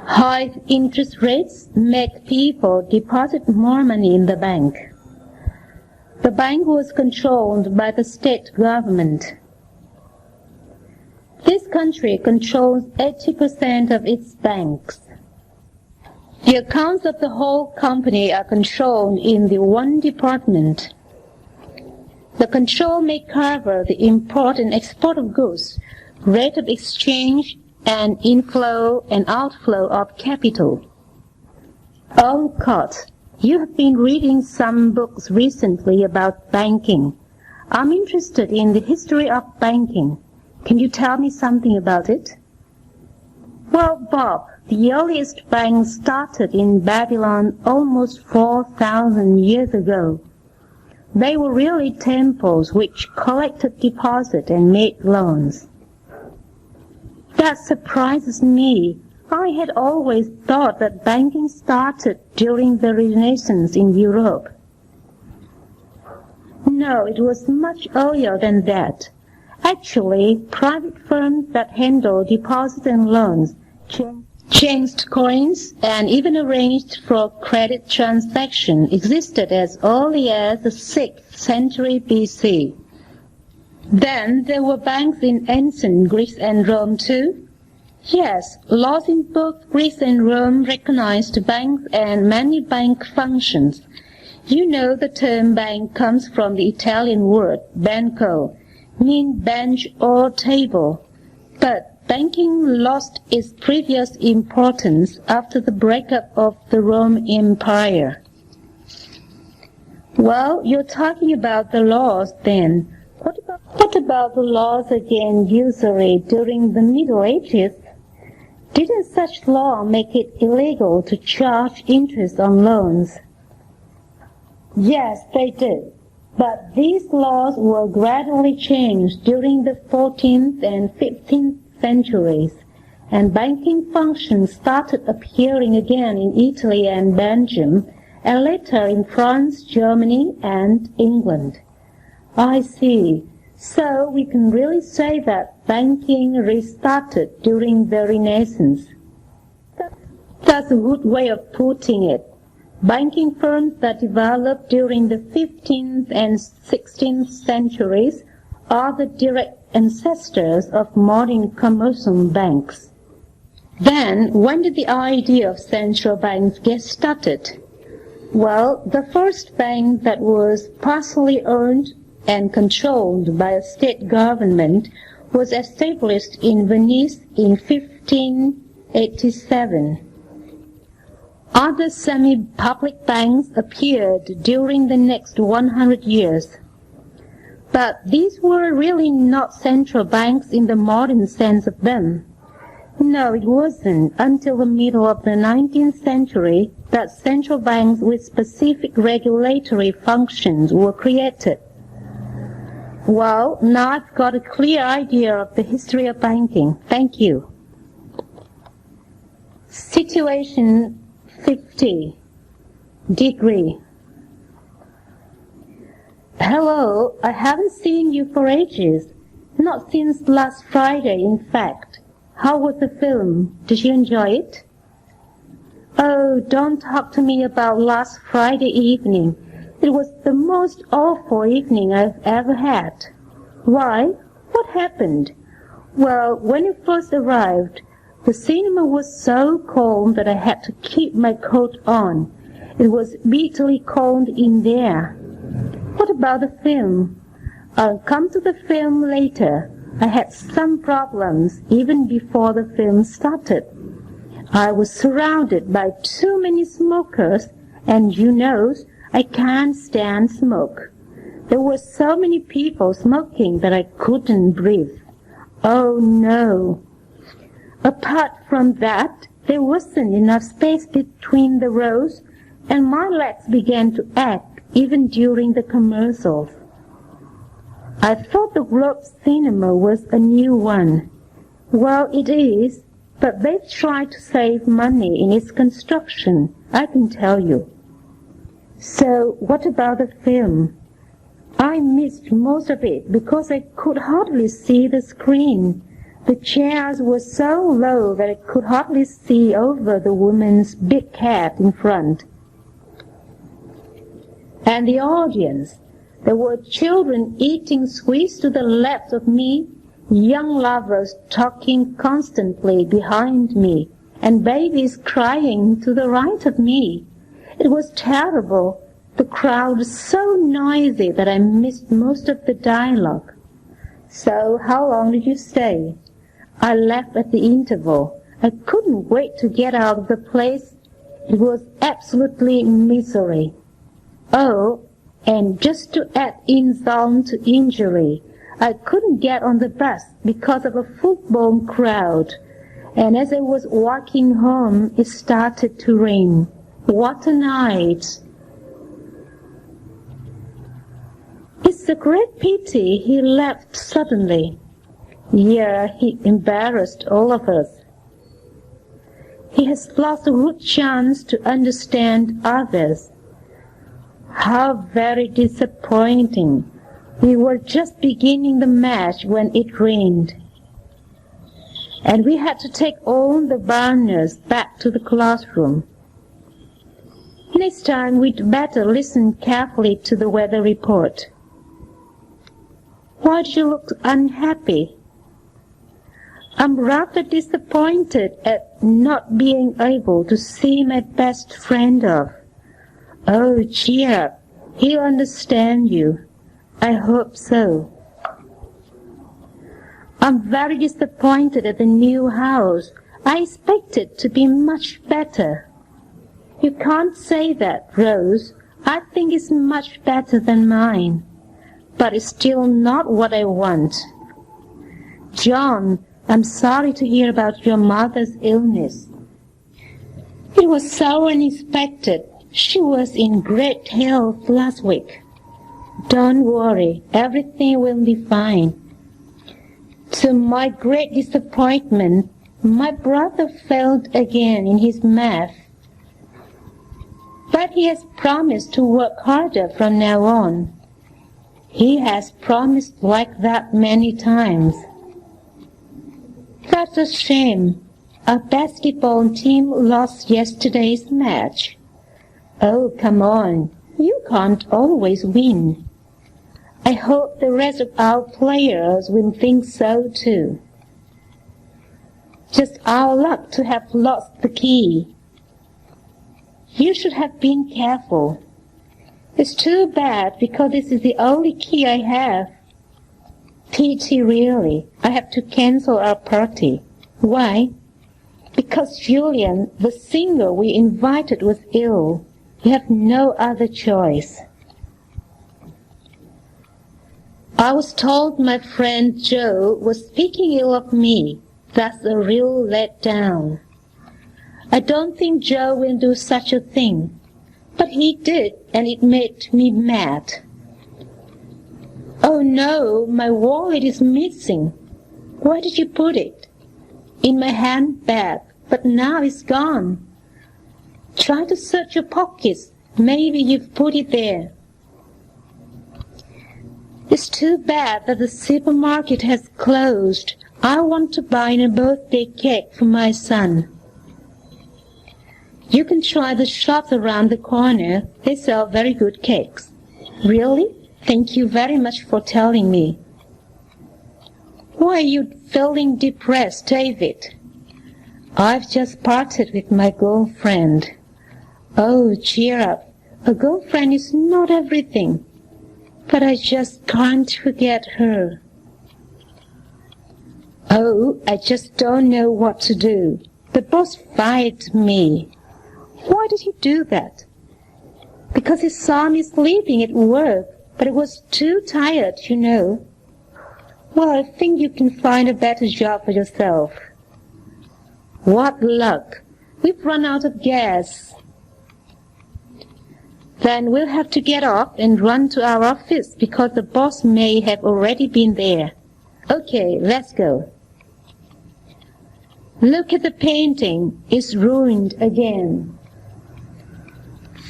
High interest rates make people deposit more money in the bank. The bank was controlled by the state government. This country controls 80% of its banks. The accounts of the whole company are controlled in the one department. The control may cover the import and export of goods, rate of exchange, and inflow and outflow of capital. Oh, Scott, you have been reading some books recently about banking. I'm interested in the history of banking. Can you tell me something about it? Well, Bob, the earliest banks started in Babylon almost 4,000 years ago. They were really temples which collected deposit and made loans. That surprises me. I had always thought that banking started during the Renaissance in Europe. No, it was much earlier than that. Actually, private firms that handle deposits and loans changed coins and even arranged for credit transaction existed as early as the 6th century BC. Then there were banks in ancient Greece and Rome too. Yes, laws in both Greece and Rome recognized banks and many bank functions. You know the term bank comes from the Italian word banco, meaning bench or table. But banking lost its previous importance after the breakup of the Roman Empire. Well, you're talking about the laws then. What about the laws against usury during the Middle Ages? Didn't such law make it illegal to charge interest on loans? Yes, they did. But these laws were gradually changed during the 14th and 15th centuries, and banking functions started appearing again in Italy and Belgium, and later in France, Germany, and England. I see. So we can really say that banking restarted during the Renaissance. That's a good way of putting it. Banking firms that developed during the 15th and 16th centuries are the direct ancestors of modern commercial banks. Then, when did the idea of central banks get started? Well, the first bank that was partially owned and controlled by a state government was established in Venice in 1587. Other semi-public banks appeared during the next 100 years. But these were really not central banks in the modern sense of them. No, it wasn't until the middle of the 19th century that central banks with specific regulatory functions were created. Well, now I've got a clear idea of the history of banking. Thank you. Situation 50. Degree. Hello, I haven't seen you for ages. Not since last Friday, in fact. How was the film? Did you enjoy it? Oh, don't talk to me about last Friday evening. It was the most awful evening I've ever had. Why? What happened? Well, when you first arrived, the cinema was so cold that I had to keep my coat on. It was bitterly cold in there. What about the film? I'll come to the film later. I had some problems even before the film started. I was surrounded by too many smokers, and you know, I can't stand smoke. There were so many people smoking that I couldn't breathe. Oh no! Apart from that, there wasn't enough space between the rows, and my legs began to ache even during the commercials. I thought the Globe Cinema was a new one. Well, it is, but they've tried to save money in its construction, I can tell you. So, what about the film? I missed most of it because I could hardly see the screen. The chairs were so low that I could hardly see over the woman's big head in front. And the audience, there were children eating sweets to the left of me, young lovers talking constantly behind me, and babies crying to the right of me. It was terrible. The crowd was so noisy that I missed most of the dialogue. So, how long did you stay? I left at the interval. I couldn't wait to get out of the place. It was absolutely misery. Oh, and just to add insult to injury, I couldn't get on the bus because of a full-blown crowd. And as I was walking home, it started to rain. What a night! It's a great pity he left suddenly. Yeah, he embarrassed all of us. He has lost a good chance to understand others. How very disappointing. We were just beginning the match when it rained. And we had to take all the burners back to the classroom. Next time we'd better listen carefully to the weather report. Why do you look unhappy? I'm rather disappointed at not being able to see my best friend off. Oh, cheer up. He'll understand you. I hope so. I'm very disappointed at the new house. I expect it to be much better. You can't say that, Rose. I think it's much better than mine. But it's still not what I want. John, I'm sorry to hear about your mother's illness. It was so unexpected. She was in great health last week. Don't worry, everything will be fine. To my great disappointment, my brother failed again in his math. But he has promised to work harder from now on. He has promised like that many times. That's a shame. Our basketball team lost yesterday's match. Oh, come on. You can't always win. I hope the rest of our players will think so too. Just our luck to have lost the key. You should have been careful. It's too bad because this is the only key I have. Pity really. I have to cancel our party. Why? Because Julian, the singer we invited, was ill. You have no other choice. I was told my friend Joe was speaking ill of me. That's a real letdown. I don't think Joe will do such a thing. But he did, and it made me mad. Oh no, my wallet is missing. Where did you put it? In my handbag, but now it's gone. Try to search your pockets. Maybe you've put it there. It's too bad that the supermarket has closed. I want to buy a birthday cake for my son. You can try the shops around the corner. They sell very good cakes. Really? Thank you very much for telling me. Why are you feeling depressed, David? I've just parted with my girlfriend. Oh, cheer up. A girlfriend is not everything. But I just can't forget her. Oh, I just don't know what to do. The boss fired me. Why did he do that? Because he saw me sleeping at work, but I was too tired, you know. Well, I think you can find a better job for yourself. What luck! We've run out of gas. Then we'll have to get off and run to our office because the boss may have already been there. Okay, let's go. Look at the painting. It's ruined again.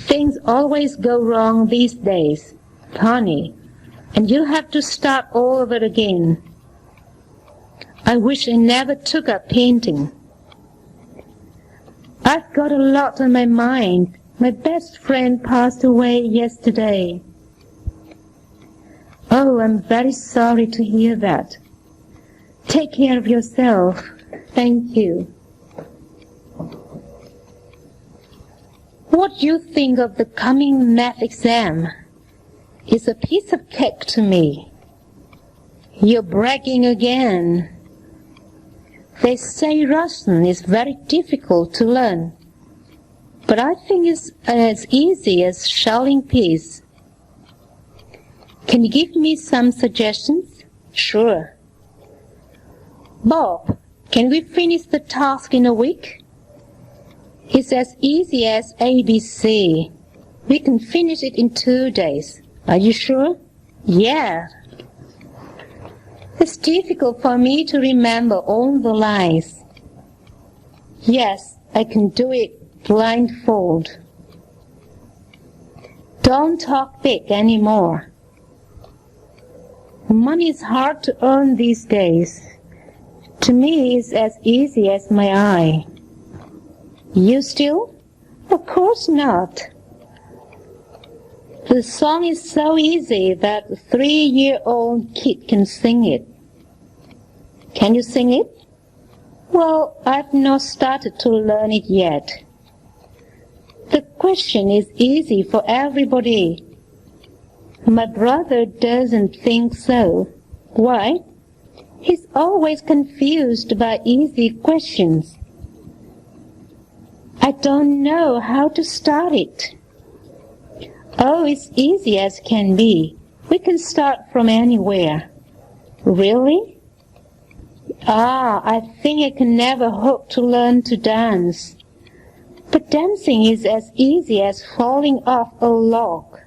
Things always go wrong these days, Connie, and you'll have to start all over again. I wish I never took up painting. I've got a lot on my mind. My best friend passed away yesterday. Oh, I'm very sorry to hear that. Take care of yourself. Thank you. What do you think of the coming math exam? It's a piece of cake to me. You're bragging again. They say Russian is very difficult to learn, but I think it's as easy as shelling peas. Can you give me some suggestions? Sure. Bob, can we finish the task in a week? It's as easy as ABC. We can finish it in 2 days. Are you sure? Yeah. It's difficult for me to remember all the lines. Yes, I can do it blindfold. Don't talk big anymore. Money is hard to earn these days. To me, it's as easy as my eye. You still? Of course not. The song is so easy that a 3-year-old kid can sing it. Can you sing it? Well, I've not started to learn it yet. The question is easy for everybody. My brother doesn't think so. Why? He's always confused by easy questions. I don't know how to start it. Oh, it's easy as can be. We can start from anywhere. Really? I think I can never hope to learn to dance. But dancing is as easy as falling off a log.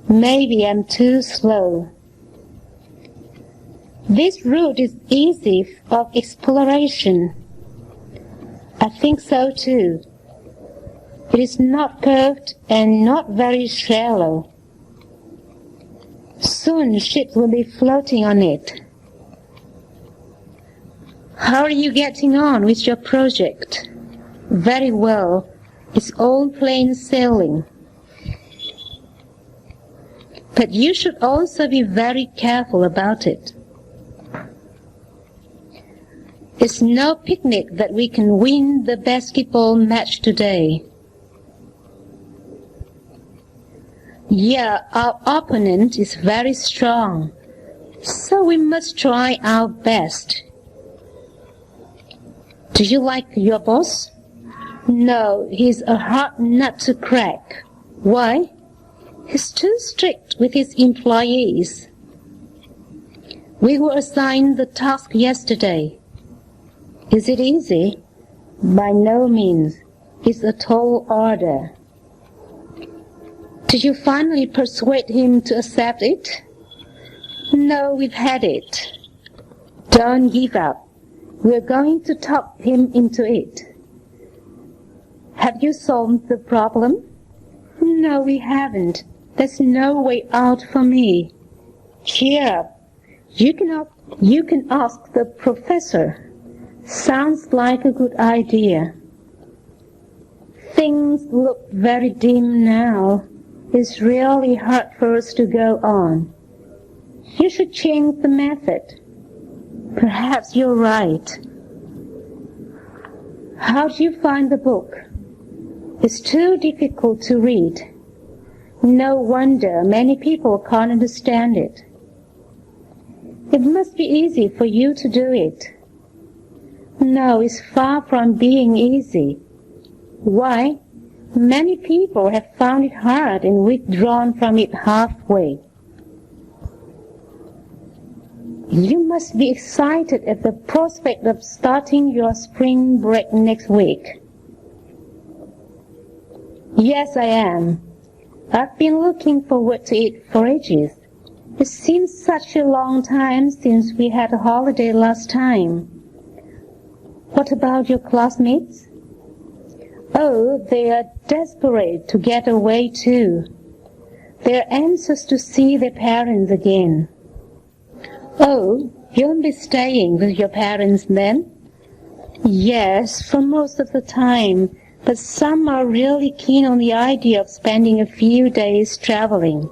Maybe I'm too slow. This route is easy of exploration. I think so too. It is not curved and not very shallow. Soon ships will be floating on it. How are you getting on with your project? Very well. It's all plain sailing. But you should also be very careful about it. It's no picnic that we can win the basketball match today. Yeah, our opponent is very strong, so we must try our best. Do you like your boss? No, he's a hard nut to crack. Why? He's too strict with his employees. We were assigned the task yesterday. Is it easy? By no means. It's a tall order. Did you finally persuade him to accept it? No, we've had it. Don't give up. We're going to talk him into it. Have you solved the problem? No, we haven't. There's no way out for me. Cheer up. You can ask the professor. Sounds like a good idea. Things look very dim now. It's really hard for us to go on. You should change the method. Perhaps you're right. How do you find the book? It's too difficult to read. No wonder many people can't understand it. It must be easy for you to do it. No, it's far from being easy. Why? Many people have found it hard and withdrawn from it halfway. You must be excited at the prospect of starting your spring break next week. Yes, I am. I've been looking forward to it for ages. It seems such a long time since we had a holiday last time. What about your classmates? Oh, they are desperate to get away too. They are anxious to see their parents again. Oh, You'll be staying with your parents then? Yes, for most of the time, but some are really keen on the idea of spending a few days traveling.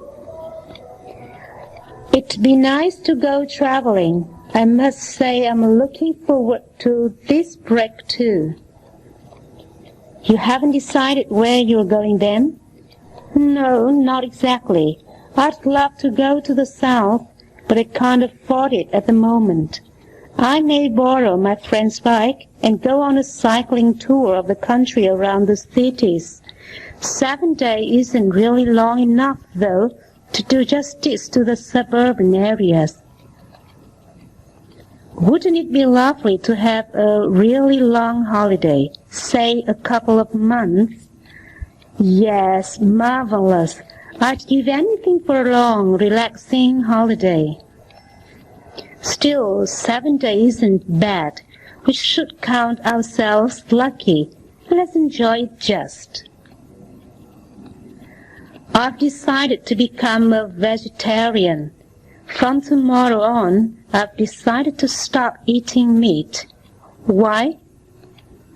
It'd be nice to go traveling. I must say I'm looking forward to this break too. You haven't decided where you're going then? No, not exactly. I'd love to go to the south, but I can't afford it at the moment. I may borrow my friend's bike and go on a cycling tour of the country around the cities. 7 days isn't really long enough, though, to do justice to the suburban areas. Wouldn't it be lovely to have a really long holiday, say a couple of months? Yes, marvelous. I'd give anything for a long, relaxing holiday. Still, 7 days isn't bad. We should count ourselves lucky. Let's enjoy it just. I've decided to become a vegetarian. From tomorrow on, I've decided to stop eating meat. Why?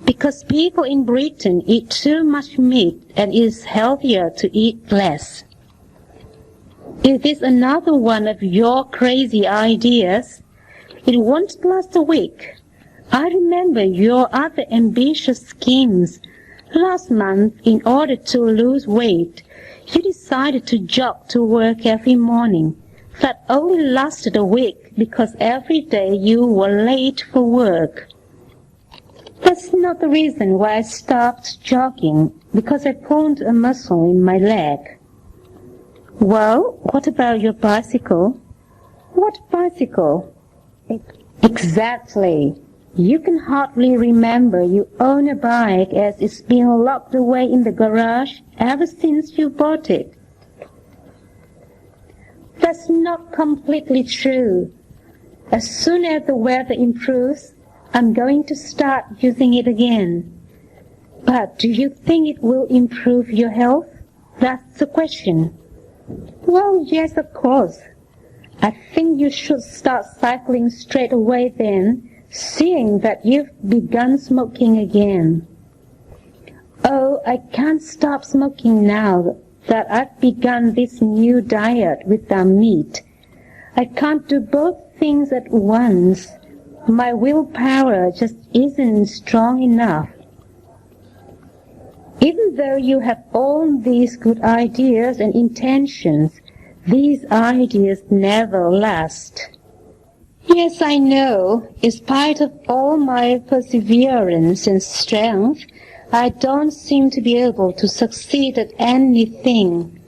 Because people in Britain eat too much meat and it's healthier to eat less. Is this another one of your crazy ideas? It won't last a week. I remember your other ambitious schemes. Last month, in order to lose weight, you decided to jog to work every morning. That only lasted a week because every day you were late for work. That's not the reason why I stopped jogging, because I pulled a muscle in my leg. Well, what about your bicycle? What bicycle? Exactly. You can hardly remember you own a bike as it's been locked away in the garage ever since you bought it. That's not completely true. As soon as the weather improves, I'm going to start using it again. But do you think it will improve your health? That's the question. Well, yes, of course. I think you should start cycling straight away then, seeing that you've begun smoking again. Oh, I can't stop smoking now that I've begun this new diet without meat. I can't do both things at once. My willpower just isn't strong enough. Even though you have all these good ideas and intentions, these ideas never last. Yes, I know. In spite of all my perseverance and strength, I don't seem to be able to succeed at anything.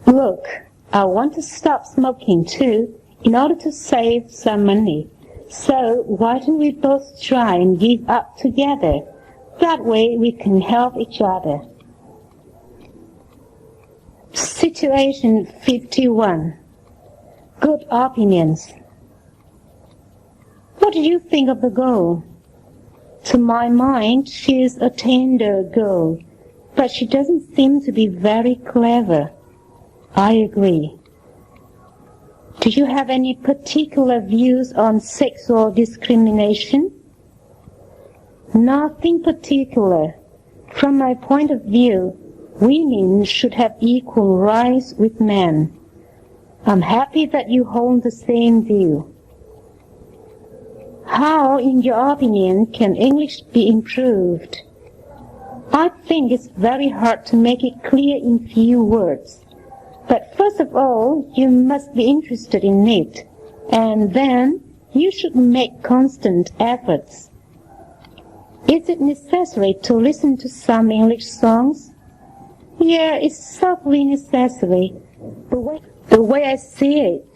Look, I want to stop smoking too, in order to save some money. So why don't we both try and give up together? That way we can help each other. Situation 51. Good opinions. What do you think of the girl? To my mind, she is a tender girl, but she doesn't seem to be very clever. I agree. Do you have any particular views on sexual discrimination? Nothing particular. From my point of view, women should have equal rights with men. I'm happy that you hold the same view. How, in your opinion, can English be improved? I think it's very hard to make it clear in few words. But first of all, you must be interested in it, and then you should make constant efforts. Is it necessary to listen to some English songs? Yeah, it's certainly necessary. The way I see it,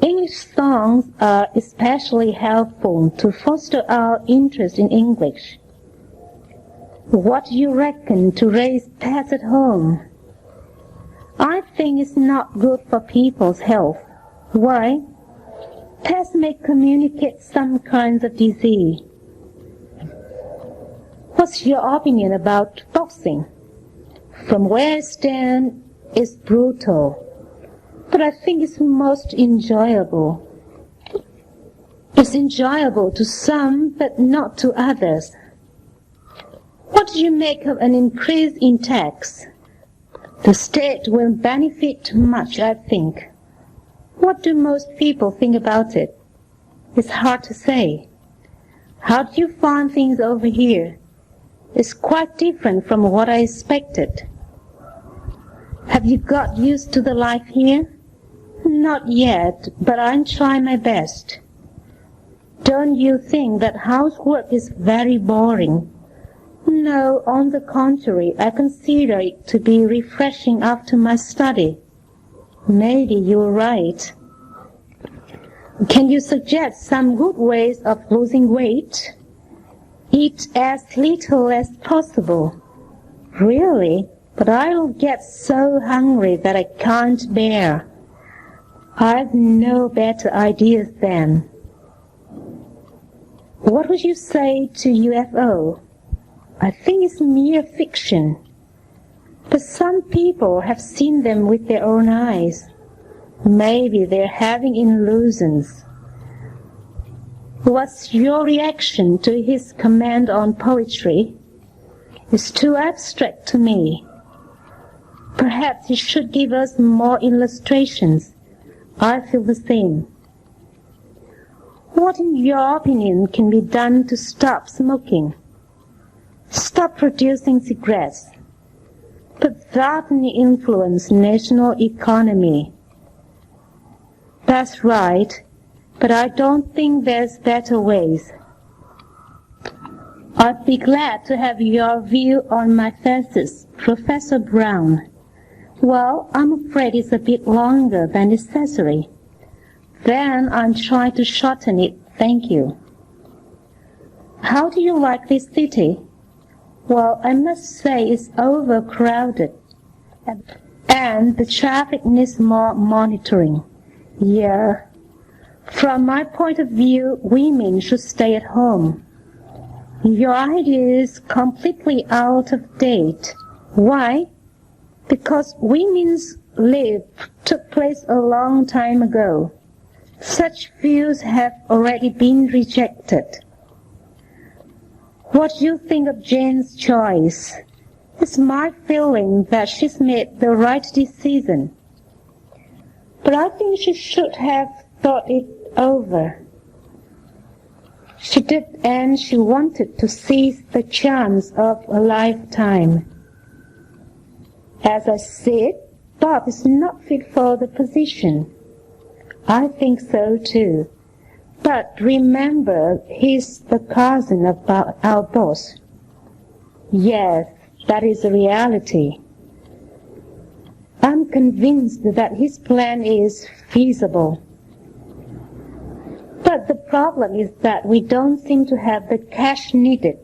English songs are especially helpful to foster our interest in English. What do you reckon to raise pets at home? I think it's not good for people's health. Why? Pets may communicate some kinds of disease. What's your opinion about boxing? From where I stand, it's brutal, but I think it's most enjoyable. It's enjoyable to some, but not to others. What do you make of an increase in tax? The state will benefit much, I think. What do most people think about it? It's hard to say. How do you find things over here? It's quite different from what I expected. Have you got used to the life here? Not yet, but I'm trying my best. Don't you think that housework is very boring? No, on the contrary, I consider it to be refreshing after my study. Maybe you're right. Can you suggest some good ways of losing weight? Eat as little as possible. Really? But I'll get so hungry that I can't bear. I've no better ideas then. What would you say to UFO? I think it's mere fiction. But some people have seen them with their own eyes. Maybe they're having illusions. What's your reaction to his comment on poetry? It's too abstract to me. Perhaps he should give us more illustrations. I feel the same. What, in your opinion, can be done to stop smoking? Stop producing cigarettes. But that may influence national economy. That's right, but I don't think there's better ways. I'd be glad to have your view on my thesis, Professor Brown. Well, I'm afraid it's a bit longer than necessary. Then I'm trying to shorten it, thank you. How do you like this city? Well, I must say it's overcrowded, and the traffic needs more monitoring. Yeah. From my point of view, women should stay at home. Your idea is completely out of date. Why? Because women's lib took place a long time ago. Such views have already been rejected. What do you think of Jane's choice? It's my feeling that she's made the right decision. But I think she should have thought it over. She did, and she wanted to seize the chance of a lifetime. As I said, Bob is not fit for the position. I think so too. But remember, he's the cousin of our boss. Yes, that is a reality. I'm convinced that his plan is feasible. But the problem is that we don't seem to have the cash needed.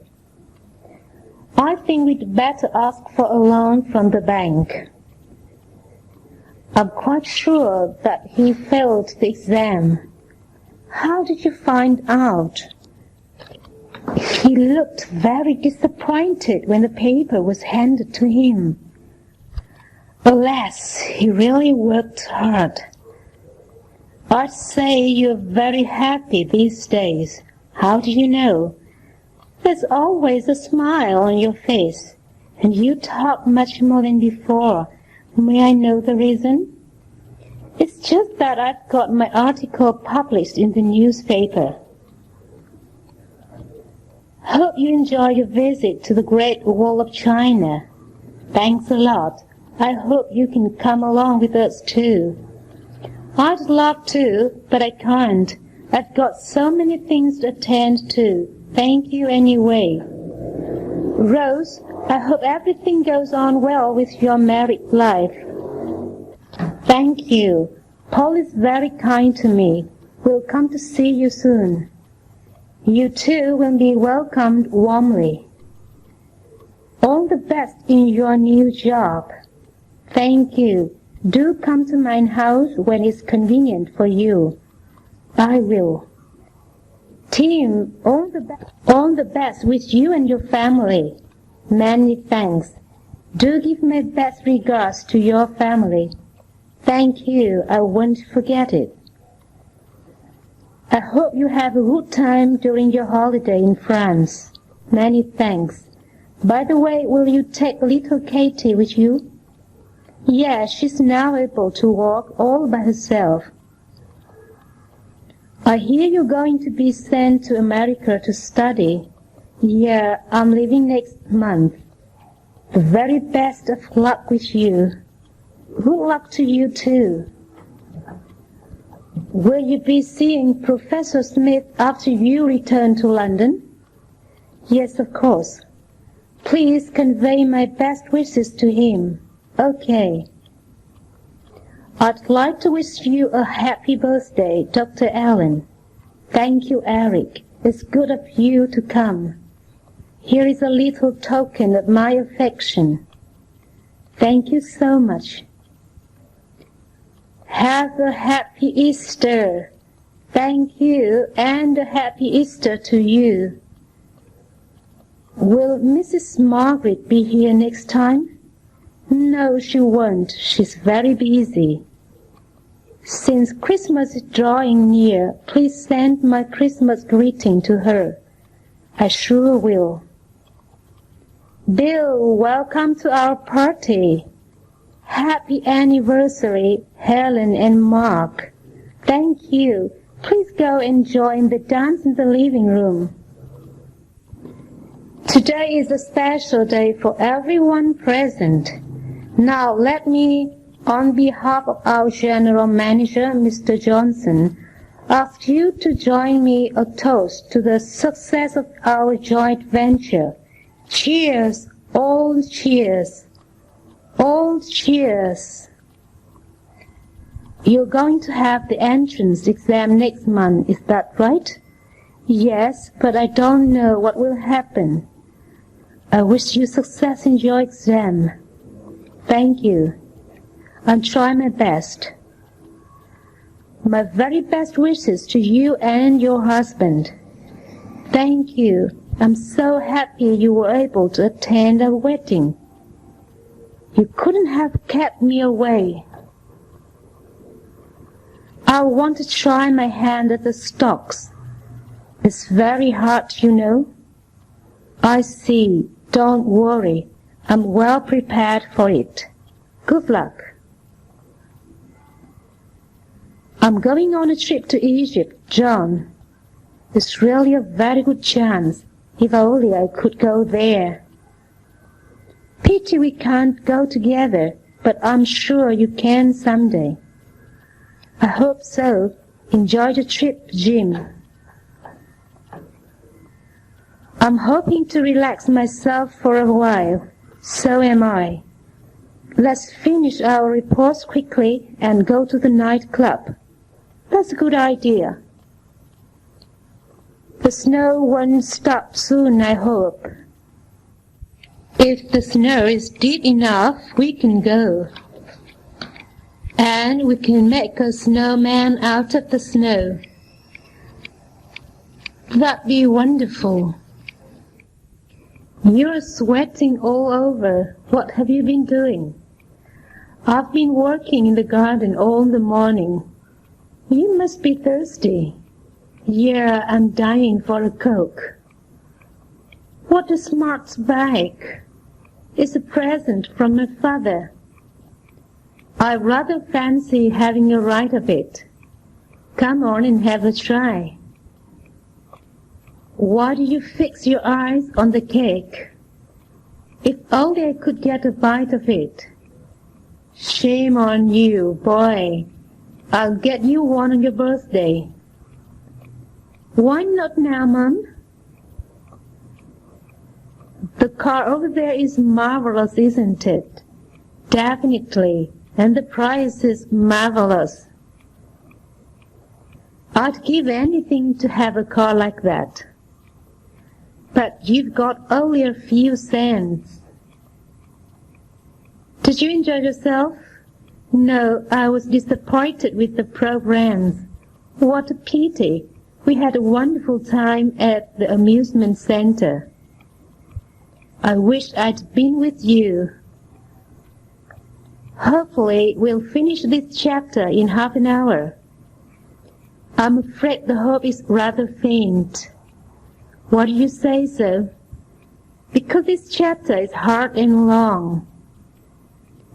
I think we'd better ask for a loan from the bank. I'm quite sure that he failed the exam. How did you find out? He looked very disappointed when the paper was handed to him. Alas, he really worked hard. I'd say you're very happy these days. How do you know? There's always a smile on your face, and you talk much more than before. May I know the reason? It's just that I've got my article published in the newspaper. Hope you enjoy your visit to the Great Wall of China. Thanks a lot. I hope you can come along with us too. I'd love to, but I can't. I've got so many things to attend to. Thank you anyway. Rose, I hope everything goes on well with your married life. Thank you. Paul is very kind to me. We'll come to see you soon. You too will be welcomed warmly. All the best in your new job. Thank you. Do come to my house when it's convenient for you. I will. Tim, all the best with you and your family. Many thanks. Do give my best regards to your family. Thank you. I won't forget it. I hope you have a good time during your holiday in France. Many thanks. By the way, will you take little Katie with you? Yes, she's now able to walk all by herself. I hear you're going to be sent to America to study. Yeah, I'm leaving next month. The very best of luck with you. Good luck to you too. Will you be seeing Professor Smith after you return to London? Yes, of course. Please convey my best wishes to him. Okay. I'd like to wish you a happy birthday, Dr. Allen. Thank you, Eric. It's good of you to come. Here is a little token of my affection. Thank you so much. Have a happy Easter. Thank you, and a happy Easter to you. Will Mrs. Margaret be here next time? No, she won't. She's very busy. Since Christmas is drawing near, please send my Christmas greeting to her. I sure will. Bill, welcome to our party. Happy anniversary, Helen and Mark. Thank you. Please go and join the dance in the living room. Today is a special day for everyone present. Now let me, on behalf of our General Manager, Mr. Johnson, ask you to join me a toast to the success of our joint venture. Cheers, all cheers. All cheers. You're going to have the entrance exam next month, is that right? Yes, but I don't know what will happen. I wish you success in your exam. Thank you. I'll try my best. My very best wishes to you and your husband. Thank you. I'm so happy you were able to attend our wedding. You couldn't have kept me away. I want to try my hand at the stocks. It's very hard, you know. I see. Don't worry. I'm well prepared for it. Good luck. I'm going on a trip to Egypt, John. It's really a very good chance. If only I could go there. Pity we can't go together, but I'm sure you can someday. I hope so. Enjoy the trip, Jim. I'm hoping to relax myself for a while. So am I. Let's finish our reports quickly and go to the nightclub. That's a good idea. The snow won't stop soon, I hope. If the snow is deep enough, we can go. And we can make a snowman out of the snow. That'd be wonderful. You're sweating all over. What have you been doing? I've been working in the garden all the morning. You must be thirsty. Yeah, I'm dying for a Coke. What a smart bag. It's a present from my father. I rather fancy having a ride of it. Come on and have a try. Why do you fix your eyes on the cake? If only I could get a bite of it. Shame on you, boy. I'll get you one on your birthday. Why not now, Mum? The car over there is marvelous, isn't it? Definitely. And the price is marvelous. I'd give anything to have a car like that. But you've got only a few cents. Did you enjoy yourself? No, I was disappointed with the programs. What a pity. We had a wonderful time at the amusement center. I wish I'd been with you. Hopefully we'll finish this chapter in half an hour. I'm afraid the hope is rather faint. Why do you say so? Because this chapter is hard and long.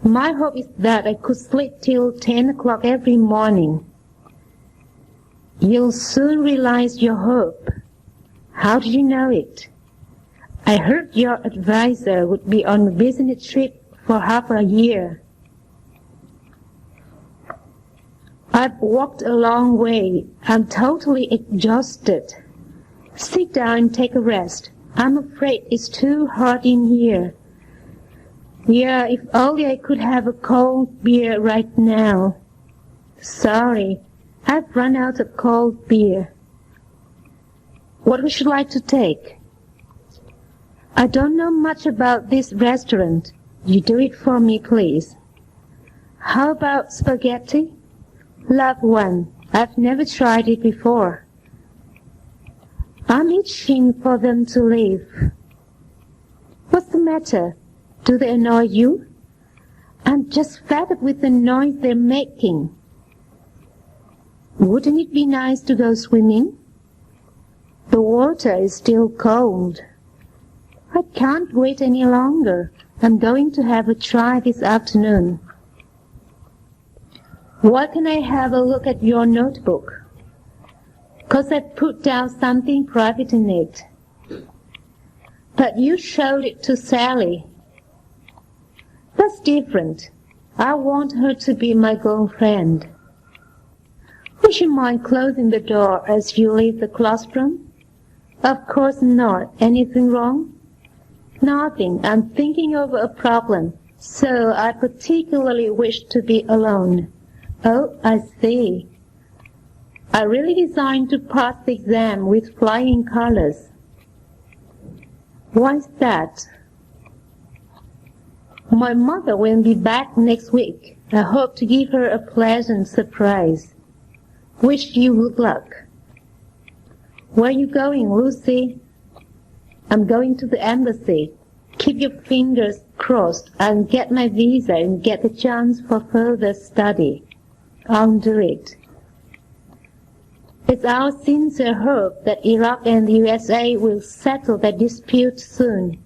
My hope is that I could sleep till 10 o'clock every morning. You'll soon realize your hope. How did you know it? I heard your advisor would be on a business trip for half a year. I've walked a long way. I'm totally exhausted. Sit down and take a rest. I'm afraid it's too hot in here. Yeah, if only I could have a cold beer right now. Sorry, I've run out of cold beer. What would you like to take? I don't know much about this restaurant. You do it for me, please. How about spaghetti? Love one. I've never tried it before. I'm itching for them to leave. What's the matter? Do they annoy you? I'm just fed up with the noise they're making. Wouldn't it be nice to go swimming? The water is still cold. I can't wait any longer. I'm going to have a try this afternoon. Why can I have a look at your notebook? 'Cause I put down something private in it. But you showed it to Sally. That's different. I want her to be my girlfriend. Would you mind closing the door as you leave the classroom? Of course not. Anything wrong? Nothing. I'm thinking over a problem, so I particularly wish to be alone. Oh, I see. I really designed to pass the exam with flying colors. Why's that? My mother will be back next week. I hope to give her a pleasant surprise. Wish you good luck. Where are you going, Lucy? I'm going to the embassy. Keep your fingers crossed and get my visa and get the chance for further study. I'll do it. It's our sincere hope that Iraq and the USA will settle their dispute soon.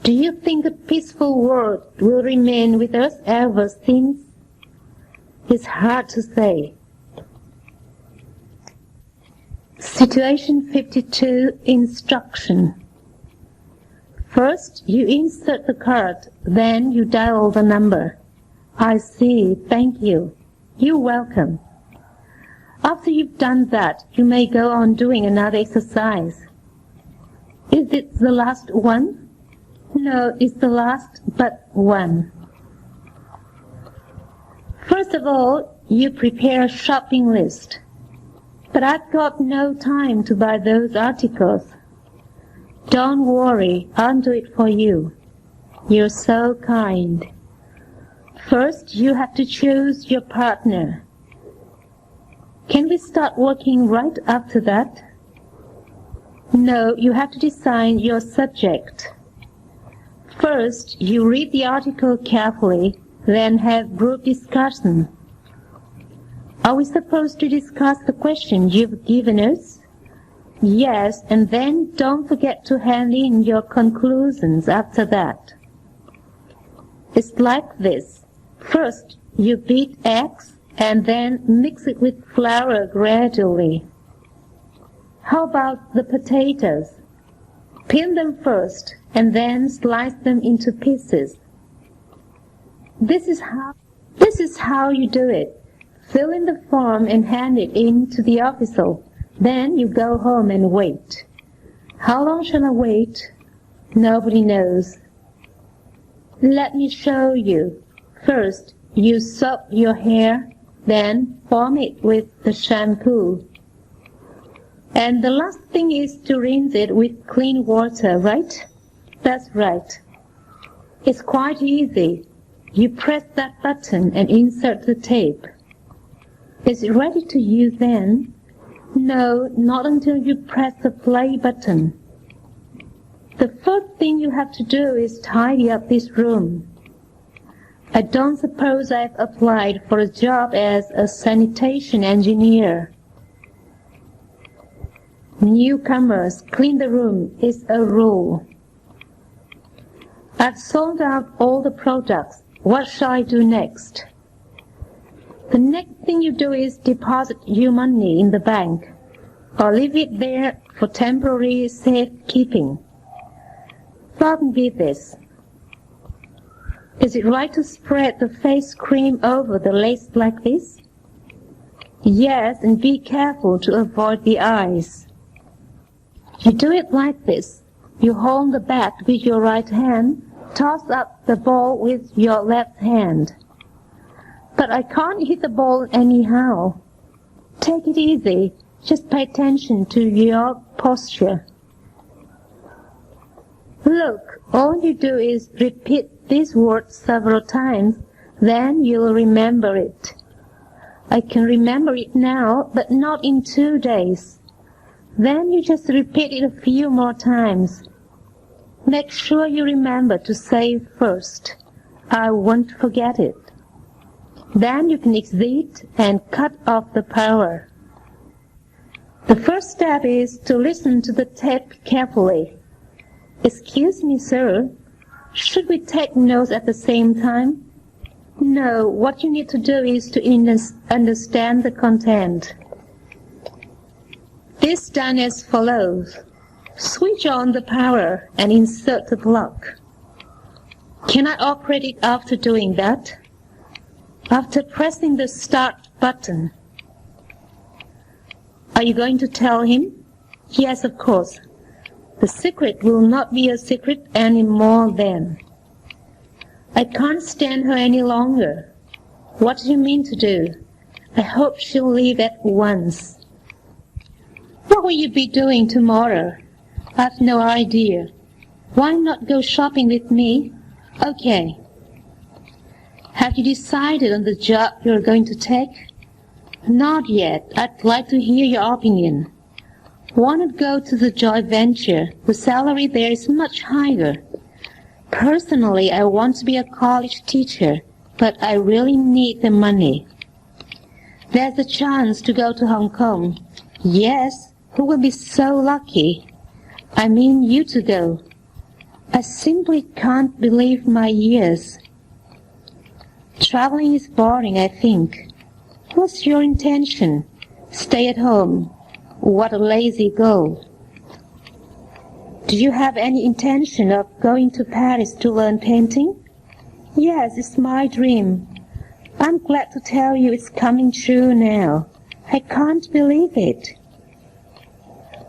Do you think a peaceful world will remain with us ever since? It's hard to say. Situation 52, Instruction. First, you insert the card, then you dial the number. I see, thank you. You're welcome. After you've done that, you may go on doing another exercise. Is it the last one? No, it's the last but one. First of all, you prepare a shopping list. But I've got no time to buy those articles. Don't worry, I'll do it for you. You're so kind. First, you have to choose your partner. Can we start working right after that? No, you have to decide your subject. First, you read the article carefully, then have group discussion. Are we supposed to discuss the questions you've given us? Yes, and then don't forget to hand in your conclusions after that. It's like this. First, you beat eggs and then mix it with flour gradually. How about the potatoes? Peel them first and then slice them into pieces. This is how you do it. Fill in the form and hand it in to the official. Then you go home and wait. How long shall I wait? Nobody knows. Let me show you. First, you soak your hair, then form it with the shampoo. And the last thing is to rinse it with clean water, right? That's right. It's quite easy. You press that button and insert the tape. Is it ready to use then? No, not until you press the play button. The first thing you have to do is tidy up this room. I don't suppose I've applied for a job as a sanitation engineer. Newcomers, clean the room is a rule. I've sold out all the products. What shall I do next? The next thing you do is deposit your money in the bank or leave it there for temporary safekeeping. Pardon me this. Is it right to spread the face cream over the lace like this? Yes, and be careful to avoid the eyes. You do it like this. You hold the bat with your right hand, toss up the ball with your left hand. But I can't hit the ball anyhow. Take it easy. Just pay attention to your posture. Look, all you do is repeat these words several times, then you'll remember it. I can remember it now, but not in 2 days. Then you just repeat it a few more times. Make sure you remember to say first, I won't forget it. Then you can exit and cut off the power. The first step is to listen to the tape carefully. Excuse me, sir, should we take notes at the same time? No, what you need to do is to understand the content. This is done as follows. Switch on the power and insert the plug. Can I operate it after doing that? After pressing the start button. Are you going to tell him? Yes, of course. The secret will not be a secret anymore then. I can't stand her any longer. What do you mean to do? I hope she'll leave at once. What will you be doing tomorrow? I've no idea. Why not go shopping with me? Okay. Have you decided on the job you're going to take? Not yet. I'd like to hear your opinion. Want to go to the joint venture? The salary there is much higher. Personally, I want to be a college teacher, but I really need the money. There's a chance to go to Hong Kong. Yes, who will be so lucky? I mean you to go. I simply can't believe my ears. Traveling is boring, I think. What's your intention? Stay at home. What a lazy goal. Do you have any intention of going to Paris to learn painting? Yes, it's my dream. I'm glad to tell you it's coming true now. I can't believe it.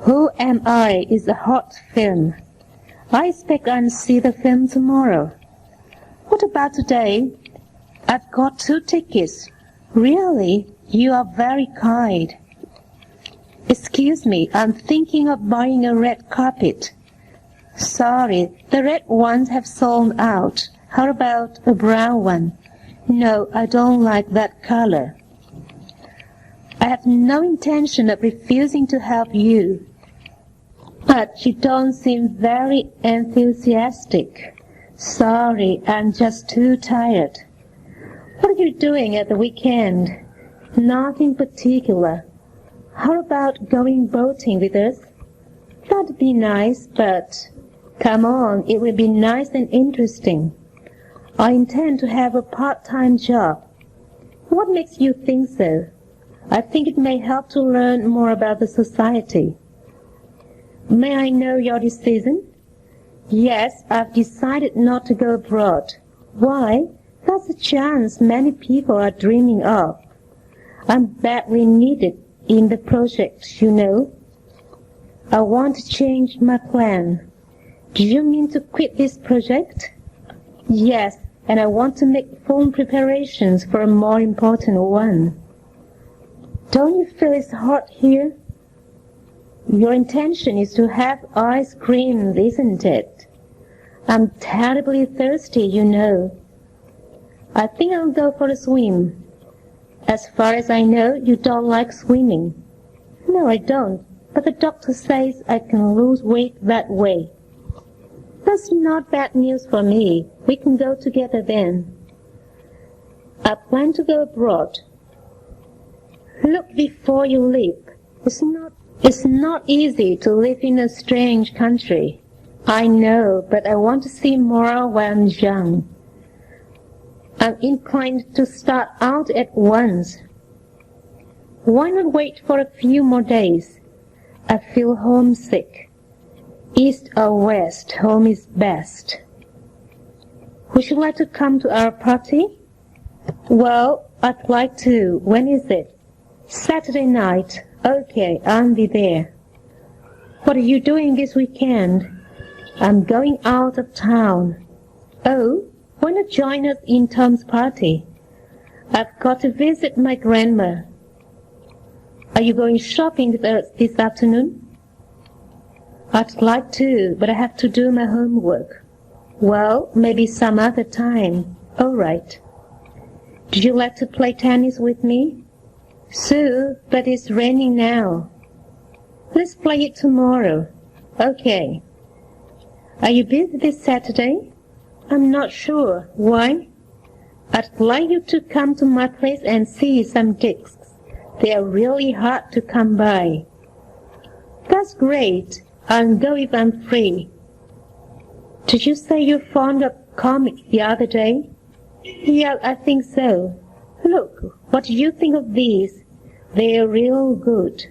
Who Am I is a hot film. I expect I'll see the film tomorrow. What about today? I've got 2 tickets. Really? You are very kind. Excuse me, I'm thinking of buying a red carpet. Sorry, the red ones have sold out. How about a brown one? No, I don't like that color. I have no intention of refusing to help you. But you don't seem very enthusiastic. Sorry, I'm just too tired. What are you doing at the weekend? Nothing particular. How about going boating with us? That'd be nice, but come on, it will be nice and interesting. I intend to have a part-time job. What makes you think so? I think it may help to learn more about the society. May I know your decision? Yes, I've decided not to go abroad. Why? That's a chance many people are dreaming of. I'm badly needed in the project, you know. I want to change my plan. Do you mean to quit this project? Yes, and I want to make full preparations for a more important one. Don't you feel it's hot here? Your intention is to have ice cream, isn't it? I'm terribly thirsty, you know. I think I'll go for a swim. As far as I know, you don't like swimming. No, I don't, but the doctor says I can lose weight that way. That's not bad news for me. We can go together then. I plan to go abroad. Look before you leap. It's not It's not easy to live in a strange country. I know, but I want to see more while I'm young. I'm inclined to start out at once. Why not wait for a few more days? I feel homesick. East or west, home is best. Would you like to come to our party? Well, I'd like to. When is it? Saturday night. Okay, I'll be there. What are you doing this weekend? I'm going out of town. Oh, why not join us in Tom's party? I've got to visit my grandma. Are you going shopping with us this afternoon? I'd like to, but I have to do my homework. Well, maybe some other time. All right. Would you like to play tennis with me? Sue, but it's raining now. Let's play it tomorrow. Okay. Are you busy this Saturday? I'm not sure. Why? I'd like you to come to my place and see some discs. They are really hard to come by. That's great. I'll go if I'm free. Did you say you're fond of comics the other day? Yeah, I think so. Look, what do you think of these? They're real good.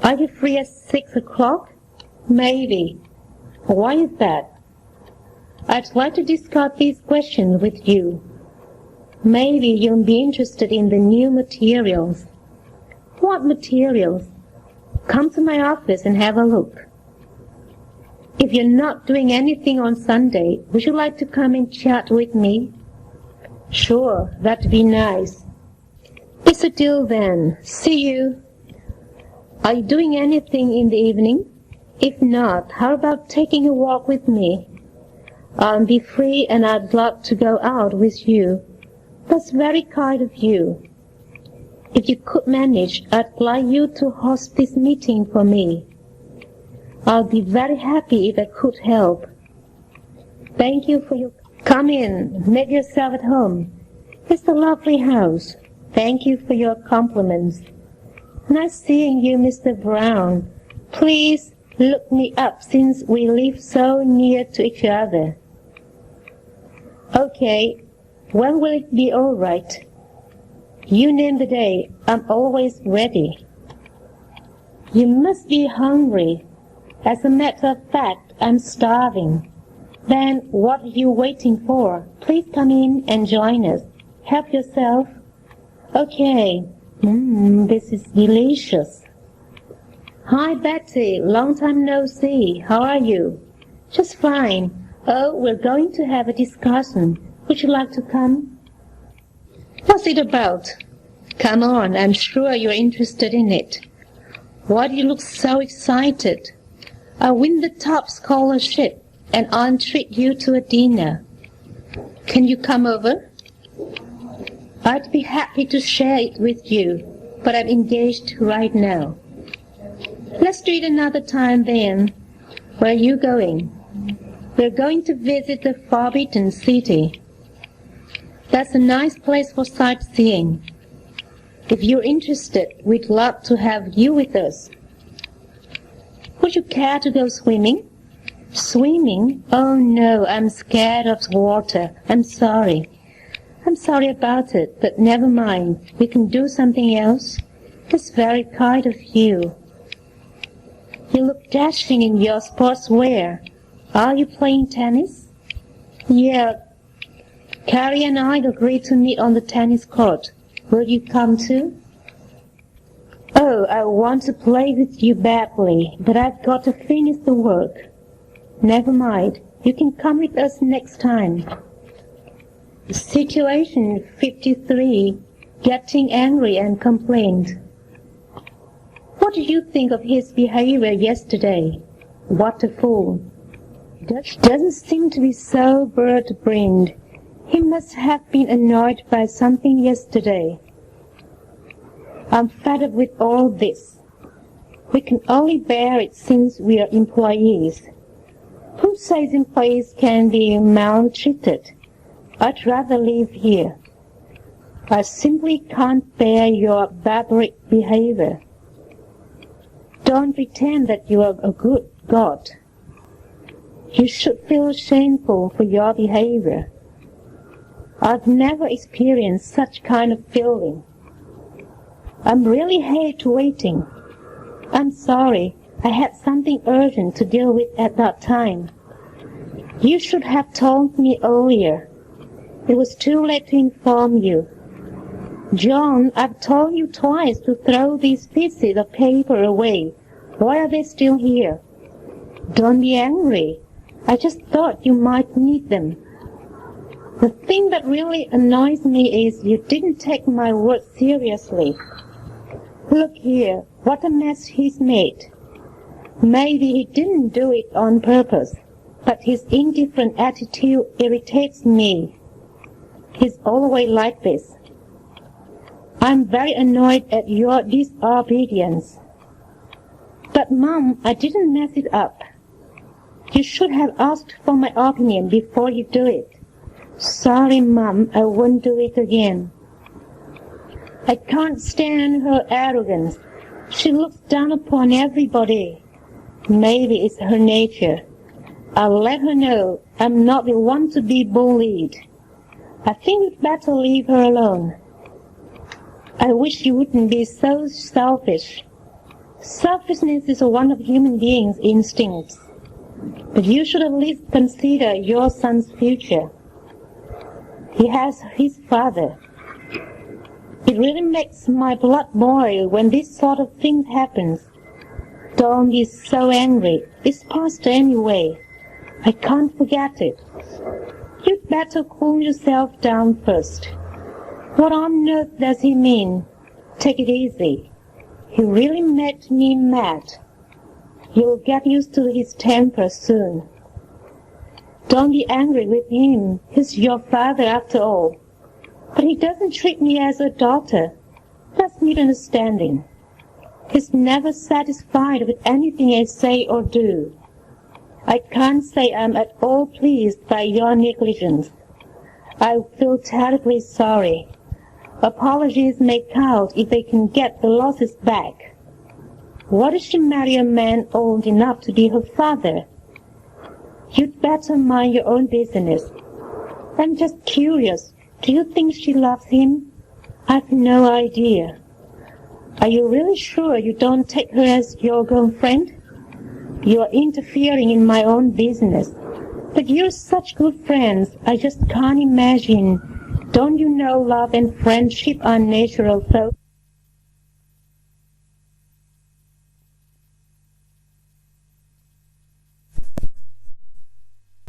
Are you free at 6 o'clock? Maybe. Why is that? I'd like to discuss these questions with you. Maybe you'll be interested in the new materials. What materials? Come to my office and have a look. If you're not doing anything on Sunday, would you like to come and chat with me? Sure, that'd be nice. It's a deal then. See you. Are you doing anything in the evening? If not, how about taking a walk with me? I'll be free and I'd love to go out with you. That's very kind of you. If you could manage, I'd like you to host this meeting for me. I'll be very happy if I could help. Thank you for your... Come in, make yourself at home. It's a lovely house. Thank you for your compliments. Nice seeing you, Mr. Brown. Please look me up since we live so near to each other. Okay, when will it be all right? You name the day. I'm always ready. You must be hungry. As a matter of fact, I'm starving. Then what are you waiting for? Please come in and join us. Help yourself. Okay. This is delicious. Hi, Betty. Long time no see. How are you? Just fine. Oh, we're going to have a discussion. Would you like to come? What's it about? Come on, I'm sure you're interested in it. Why do you look so excited? I'll win the top scholarship and I'll treat you to a dinner. Can you come over? I'd be happy to share it with you, but I'm engaged right now. Let's do it another time then. Where are you going? We're going to visit the Forbidden City. That's a nice place for sightseeing. If you're interested, we'd love to have you with us. Would you care to go swimming? Swimming? Oh no, I'm scared of water. I'm sorry. I'm sorry about it, but never mind. We can do something else. It's very kind of you. You look dashing in your sportswear. Are you playing tennis? Yeah. Carrie and I agreed to meet on the tennis court. Will you come too? Oh, I want to play with you badly, but I've got to finish the work. Never mind. You can come with us next time. Situation 53. Getting angry and complained. What do you think of his behavior yesterday? What a fool. Doesn't seem to be so bird-brained. He must have been annoyed by something yesterday. I'm fed up with all this. We can only bear it since we are employees. Who says employees can be maltreated? I'd rather live here. I simply can't bear your barbaric behavior. Don't pretend that you are a good God. You should feel shameful for your behavior. I've never experienced such kind of feeling. I'm really hate waiting. I'm sorry, I had something urgent to deal with at that time. You should have told me earlier. It was too late to inform you. John, I've told you twice to throw these pieces of paper away. Why are they still here? Don't be angry. I just thought you might need them. The thing that really annoys me is you didn't take my words seriously. Look here, what a mess he's made. Maybe he didn't do it on purpose, but his indifferent attitude irritates me. He's always like this. I'm very annoyed at your disobedience. But Mom, I didn't mess it up. You should have asked for my opinion before you do it. Sorry, Mom, I won't do it again. I can't stand her arrogance. She looks down upon everybody. Maybe it's her nature. I'll let her know I'm not the one to be bullied. I think you'd better leave her alone. I wish you wouldn't be so selfish. Selfishness is one of human beings' instincts. But you should at least consider your son's future. He has his father. It really makes my blood boil when this sort of thing happens. Don't be so angry. It's past anyway. I can't forget it. You'd better cool yourself down first. What on earth does he mean? Take it easy. He really made me mad. You'll get used to his temper soon. Don't be angry with him. He's your father after all. But he doesn't treat me as a daughter. That's misunderstanding. He's never satisfied with anything I say or do. I can't say I'm at all pleased by your negligence. I feel terribly sorry. Apologies may count if they can get the losses back. Why does she marry a man old enough to be her father? You'd better mind your own business. I'm just curious. Do you think she loves him? I've no idea. Are you really sure you don't take her as your girlfriend? You're interfering in my own business. But you're such good friends, I just can't imagine. Don't you know love and friendship are natural, though?